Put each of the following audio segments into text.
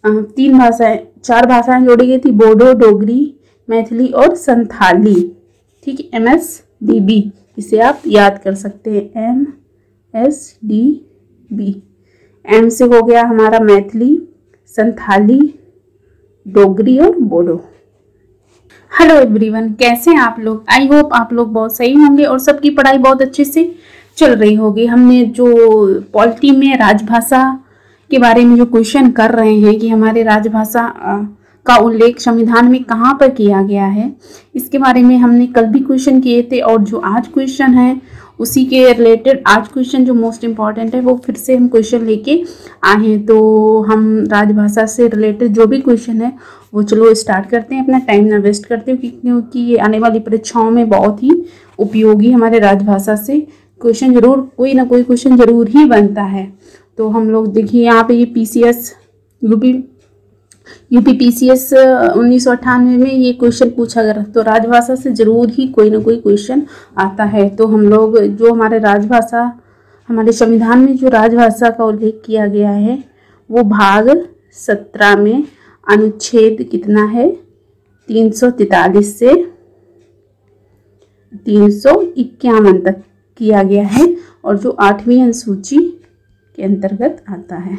चार भाषाएं जोड़ी गई थी, बोडो, डोगरी, मैथिली और संथाली। ठीक है, MSDB, इसे आप याद कर सकते हैं, MSDB। एम से हो गया हमारा मैथिली, संथाली, डोगरी और बोडो। हेलो एवरीवन, कैसे हैं आप लोग? आई होप आप लोग बहुत सही होंगे और सबकी पढ़ाई बहुत अच्छे से चल रही होगी। हमने जो पॉलिटी में राजभाषा के बारे में जो क्वेश्चन कर रहे हैं कि हमारे राजभाषा का उल्लेख संविधान में कहाँ पर किया गया है, इसके बारे में हमने कल भी क्वेश्चन किए थे। और जो आज क्वेश्चन है उसी के रिलेटेड आज क्वेश्चन जो मोस्ट इम्पॉर्टेंट है वो फिर से हम क्वेश्चन लेके आए हैं। तो हम राजभाषा से रिलेटेड जो भी क्वेश्चन है वो चलो स्टार्ट करते हैं, अपना टाइम ना वेस्ट करते हो, क्योंकि ये आने वाली परीक्षाओं में बहुत ही उपयोगी हमारे राजभाषा से क्वेश्चन जरूर, कोई ना कोई क्वेश्चन जरूर ही बनता है। तो हम लोग देखिए यहाँ पे ये PCS यूपी PCS 1998 में ये क्वेश्चन पूछा गया, तो राजभाषा से जरूर ही कोई ना कोई क्वेश्चन आता है। तो हम लोग जो हमारे राजभाषा, हमारे संविधान में जो राजभाषा का उल्लेख किया गया है वो भाग 17 में अनुच्छेद कितना है, 343 से 351 तक किया गया है, और जो 8वीं अनुसूची के अंतर्गत आता है।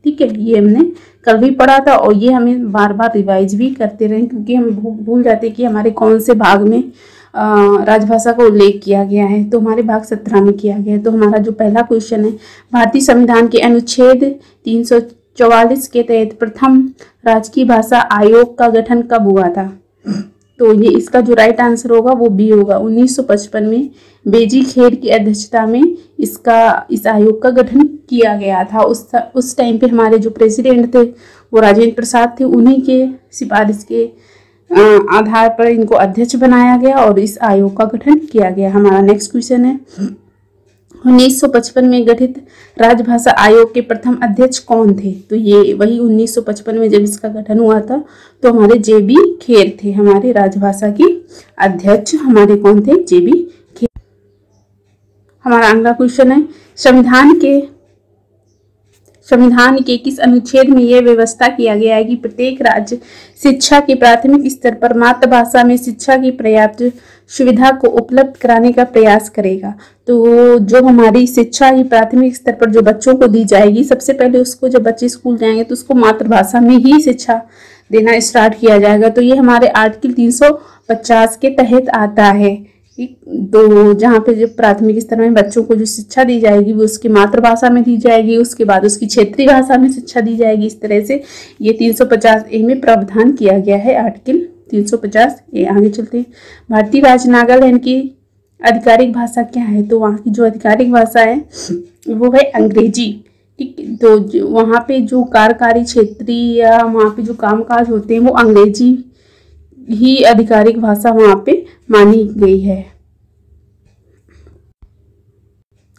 ठीक है, ये हमने कल भी पढ़ा था और ये हमें बार बार रिवाइज भी करते रहे, क्योंकि हम भूल जाते हैं कि हमारे कौन से भाग में राजभाषा का उल्लेख किया गया है। तो हमारे भाग 17 में किया गया है। तो हमारा जो पहला क्वेश्चन है, भारतीय संविधान के अनुच्छेद 344 के तहत प्रथम राजकीय भाषा आयोग का गठन कब हुआ था? तो ये इसका जो राइट आंसर होगा वो बी होगा। 1955 में बेजी खेर की अध्यक्षता में इस आयोग का गठन किया गया था। उस टाइम पे हमारे जो प्रेसिडेंट थे वो राजेंद्र प्रसाद थे, उन्हीं के सिफारिश के आधार पर इनको अध्यक्ष बनाया गया और इस आयोग का गठन किया गया। हमारा नेक्स्ट क्वेश्चन है, 1955 में गठित राजभाषा आयोग के प्रथम अध्यक्ष कौन थे? तो ये वही 1955 में जब इसका गठन हुआ था तो हमारे JB खेर थे, हमारे राजभाषा की अध्यक्ष हमारे कौन थे? JB खेर। हमारा अगला क्वेश्चन है, संविधान के किस अनुच्छेद में यह व्यवस्था किया गया है कि प्रत्येक राज्य शिक्षा के प्राथमिक स्तर पर मातृभाषा में शिक्षा की पर्याप्त सुविधा को उपलब्ध कराने का प्रयास करेगा? तो जो हमारी शिक्षा ही प्राथमिक स्तर पर जो बच्चों को दी जाएगी, सबसे पहले उसको जब बच्चे स्कूल जाएंगे तो उसको मातृभाषा में ही शिक्षा देना स्टार्ट किया जाएगा। तो ये हमारे आर्टिकल 350 के तहत आता है। तो जहाँ पे जो प्राथमिक स्तर में बच्चों को जो शिक्षा दी जाएगी वो उसकी मातृभाषा में दी जाएगी, उसके बाद उसकी क्षेत्रीय भाषा में शिक्षा दी जाएगी। इस तरह से ये 350A में प्रावधान किया गया है, आर्टिकल 350A। आगे चलते हैं, भारतीय राज्य नागालैंड की आधिकारिक भाषा क्या है? तो वहाँ की जो आधिकारिक भाषा है वो है अंग्रेजी। ठीक, तो वहाँ पे जो कार्यकारी क्षेत्रीय या वहाँ पे जो कामकाज होते हैं वो अंग्रेजी ही आधिकारिक भाषा वहाँ पे मानी गई है।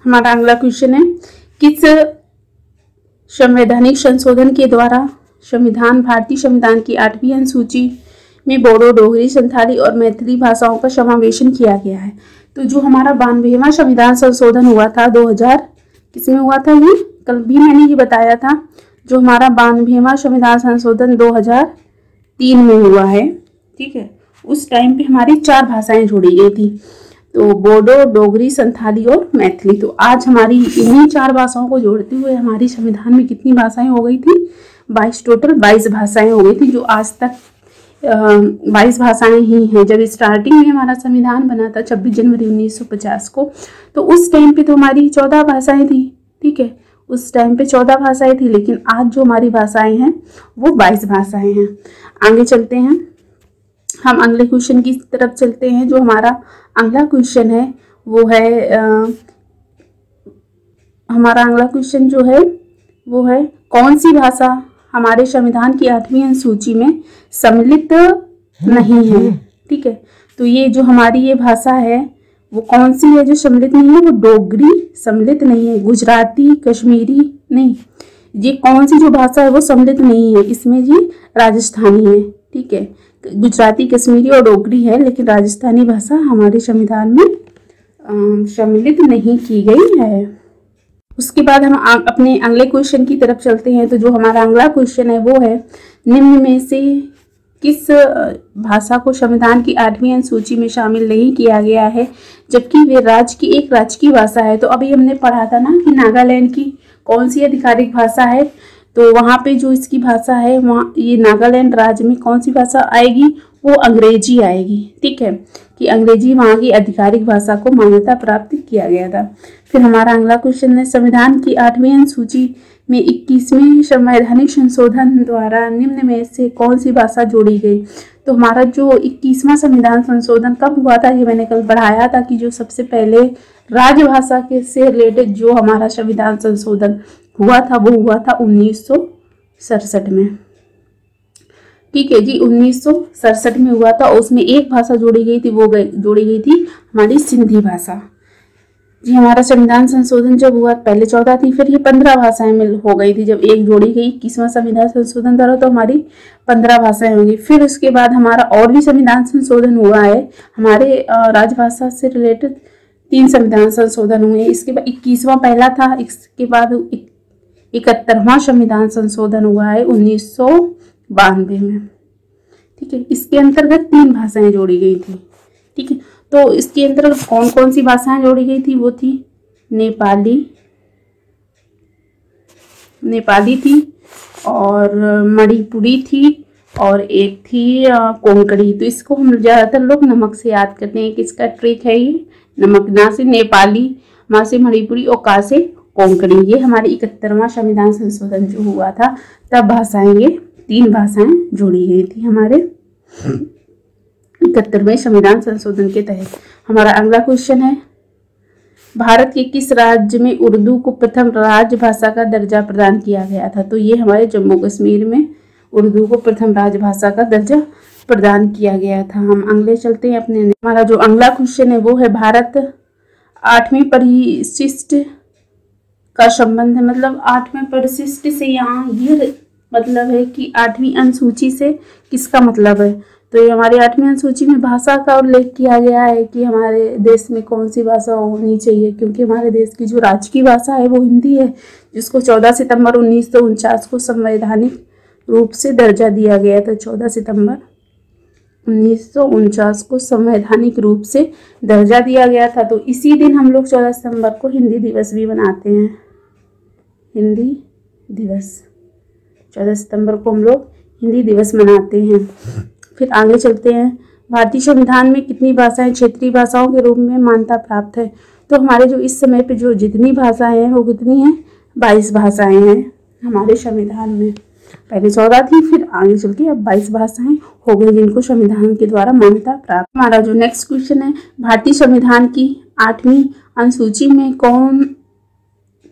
हमारा अगला क्वेश्चन है, किस संवैधानिक संशोधन के द्वारा भारतीय संविधान की 8वीं अनुसूची में बोडो, डोगरी, संथाली और मैथिली भाषाओं का समावेशन किया गया है? तो जो हमारा 92वां संविधान संशोधन हुआ था 2000, किसमें हुआ था? ये कल भी मैंने ये बताया था। जो हमारा 92वां संविधान संशोधन 2003 में हुआ है, ठीक है, उस टाइम पे हमारी 4 भाषाएं जोड़ी गई थी, तो बोडो, डोगरी, संथाली और मैथिली। तो आज हमारी इन्हीं 4 भाषाओं को जोड़ते हुए हमारी संविधान में कितनी भाषाएं हो गई थी? 22, टोटल 22 भाषाएं हो गई थी, जो आज तक 22 भाषाएं ही हैं। जब स्टार्टिंग में हमारा संविधान बना था 26 जनवरी 1950 को, तो उस टाइम पे तो हमारी 14 भाषाएं थी। ठीक है, उस टाइम पे 14 भाषाएं थी, लेकिन आज जो हमारी भाषाएं हैं वो 22 भाषाएं हैं। आगे चलते हैं, हम अगले क्वेश्चन की तरफ चलते हैं। जो हमारा अगला क्वेश्चन है वो है हमारा अगला क्वेश्चन जो है वो है, कौन सी भाषा हमारे संविधान की 8वीं अनुसूची में सम्मिलित नहीं है? ठीक है, तो ये जो हमारी ये भाषा है वो कौन सी है जो सम्मिलित नहीं है? वो डोगरी सम्मिलित नहीं है, गुजराती, कश्मीरी नहीं, ये कौन सी जो भाषा है वो सम्मिलित नहीं है? इसमें जी राजस्थानी है। ठीक है, गुजराती, कश्मीरी और डोगरी है, लेकिन राजस्थानी भाषा हमारे संविधान में सम्मिलित नहीं की गई है। उसके बाद हम अपने अगले क्वेश्चन की तरफ चलते हैं। तो जो हमारा अगला क्वेश्चन है वो है, निम्न में से किस भाषा को संविधान की 8वीं अनुसूची में शामिल नहीं किया गया है जबकि वे राज्य की एक राजकीय भाषा है। तो अभी हमने पढ़ा था ना कि नागालैंड की कौन सी आधिकारिक भाषा है, तो वहाँ पे जो इसकी भाषा है, वहाँ ये नागालैंड राज्य में कौन सी भाषा आएगी, वो अंग्रेजी आएगी। ठीक है, कि अंग्रेजी वहाँ की आधिकारिक भाषा को मान्यता प्राप्त किया गया था। फिर हमारा अगला क्वेश्चन है, संविधान की 8वीं अनुसूची में 21वें संवैधानिक संशोधन द्वारा निम्न में से कौन सी भाषा जोड़ी गई। तो हमारा जो 21वां संविधान संशोधन कब हुआ था, ये मैंने कल पढ़ाया था कि जो सबसे पहले राजभाषा के से रिलेटेड जो हमारा संविधान संशोधन हुआ था वो हुआ था 1967 में। ठीक है जी, 1967 में हुआ था। उसमें एक भाषा जोड़ी गई थी, वो जोड़ी गई थी हमारी सिंधी भाषा जी। हमारा संविधान संशोधन जब हुआ पहले 14 थी, फिर ये 15 भाषाएं मिल हो गई थी। जब एक जोड़ी गई 21वां संविधान संशोधन द्वारा तो हमारी 15 भाषाएं होंगी। फिर उसके बाद हमारा और भी संविधान संशोधन हुआ है, हमारे राजभाषा से रिलेटेड 3 संविधान संशोधन हुए। इसके बाद 21वां पहला था, इसके बाद 71वां संविधान संशोधन हुआ है 1992 में। ठीक है, इसके अंतर्गत 3 भाषाएं जोड़ी गई थी। ठीक है, तो इसके अंतर्गत कौन कौन सी भाषाएं जोड़ी गई थी, वो थी नेपाली थी और मणिपुरी थी और एक थी कोंकणी। तो इसको हम ज़्यादातर लोग नमक से याद करते हैं। किसका ट्रिक है ये, नमक। ना से नेपाली, माँ से मणिपुरी और का से कोंकणी। ये हमारे 71वां संविधान संशोधन जो हुआ था तब भाषाएं, ये 3 भाषाएं जोड़ी गई थी हमारे 71वें संविधान संशोधन के तहत। हमारा अगला क्वेश्चन है, भारत के किस राज्य में उर्दू को प्रथम राजभाषा का दर्जा प्रदान किया गया था। तो ये हमारे जम्मू कश्मीर में उर्दू को प्रथम राजभाषा का दर्जा प्रदान किया गया था। हम अगले चलते हैं अपने। हमारा जो अगला क्वेश्चन है वो है, भारत 8वीं परिशिष्ट का संबंध है। मतलब 8वें परिशिष्ट से यहाँ ये मतलब है कि 8वीं अनुसूची से किसका मतलब है। तो ये हमारी 8वीं अनुसूची में भाषा का उल्लेख किया गया है कि हमारे देश में कौन सी भाषा होनी चाहिए, क्योंकि हमारे देश की जो राजकीय भाषा है वो हिंदी है, जिसको 14 सितंबर 1949 को संवैधानिक रूप से दर्जा दिया गया था। 14 सितंबर 1949 को संवैधानिक रूप से दर्जा दिया गया था। तो इसी दिन हम लोग 14 सितंबर को हिंदी दिवस भी मनाते हैं। हिंदी दिवस 14 सितंबर को हम लोग हिंदी दिवस मनाते हैं। फिर आगे चलते हैं, भारतीय संविधान में कितनी भाषाएं क्षेत्रीय भाषाओं के रूप में मान्यता प्राप्त है। तो हमारे जो इस समय पे जो जितनी भाषाएं हैं वो कितनी हैं, 22 भाषाएं हैं हमारे संविधान में। पहले 14 थी, फिर आगे चल के अब 22 भाषाएं हो गई जिनको संविधान के द्वारा मान्यता प्राप्त। हमारा जो नेक्स्ट क्वेश्चन है, भारतीय संविधान की 8वीं अनुसूची में कौन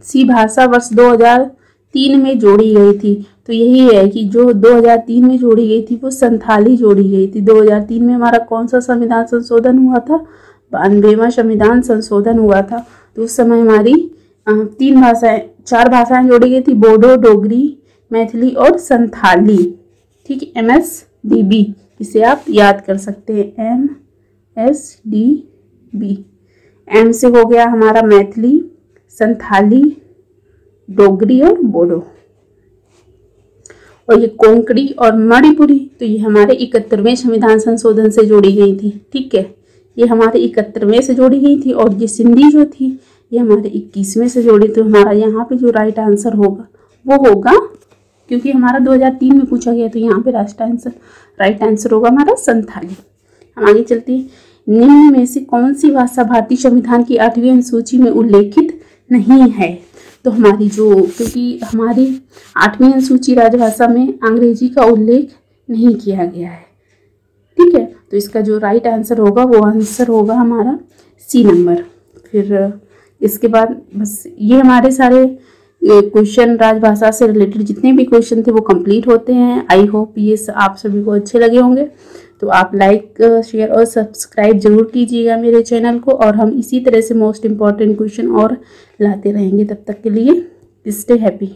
सी भाषा वर्ष 2003 में जोड़ी गई थी। तो यही है कि जो 2003 में जोड़ी गई थी वो संथाली जोड़ी गई थी। 2003 में हमारा कौन सा संविधान संशोधन हुआ था, 92वां संविधान संशोधन हुआ था। तो उस समय हमारी 4 भाषाएं जोड़ी गई थी, बोडो, डोगरी, मैथिली और संथाली। ठीक है, MSDB इसे आप याद कर सकते हैं, MSDB। M से हो गया हमारा मैथिली, संथाली, डोगरी और बोडो। और ये कोंकणी और मणिपुरी तो ये हमारे 71वें संविधान संशोधन से जोड़ी गई थी। ठीक है, ये हमारे 71वें से जोड़ी गई थी। और ये सिंधी जो थी ये हमारे 21वें से जोड़ी। तो हमारा यहाँ पे जो राइट आंसर होगा वो होगा, क्योंकि हमारा 2003 में पूछा गया तो यहाँ पे राइट आंसर होगा हमारा संथाली। हम आगे चलते हैं, निम्न में से कौन सी भाषा भारतीय संविधान की 8वीं अनुसूची में उल्लेखित नहीं है। तो हमारी क्योंकि हमारी 8वीं अनुसूची राजभाषा में अंग्रेजी का उल्लेख नहीं किया गया है। ठीक है, तो इसका जो राइट आंसर होगा वो आंसर होगा हमारा C नंबर। फिर इसके बाद बस ये हमारे सारे क्वेश्चन राजभाषा से रिलेटेड जितने भी क्वेश्चन थे वो कंप्लीट होते हैं। आई होप ये आप सभी को अच्छे लगे होंगे। तो आप लाइक, शेयर और सब्सक्राइब जरूर कीजिएगा मेरे चैनल को, और हम इसी तरह से मोस्ट इम्पॉर्टेंट क्वेश्चन और लाते रहेंगे। तब तक के लिए स्टे हैप्पी।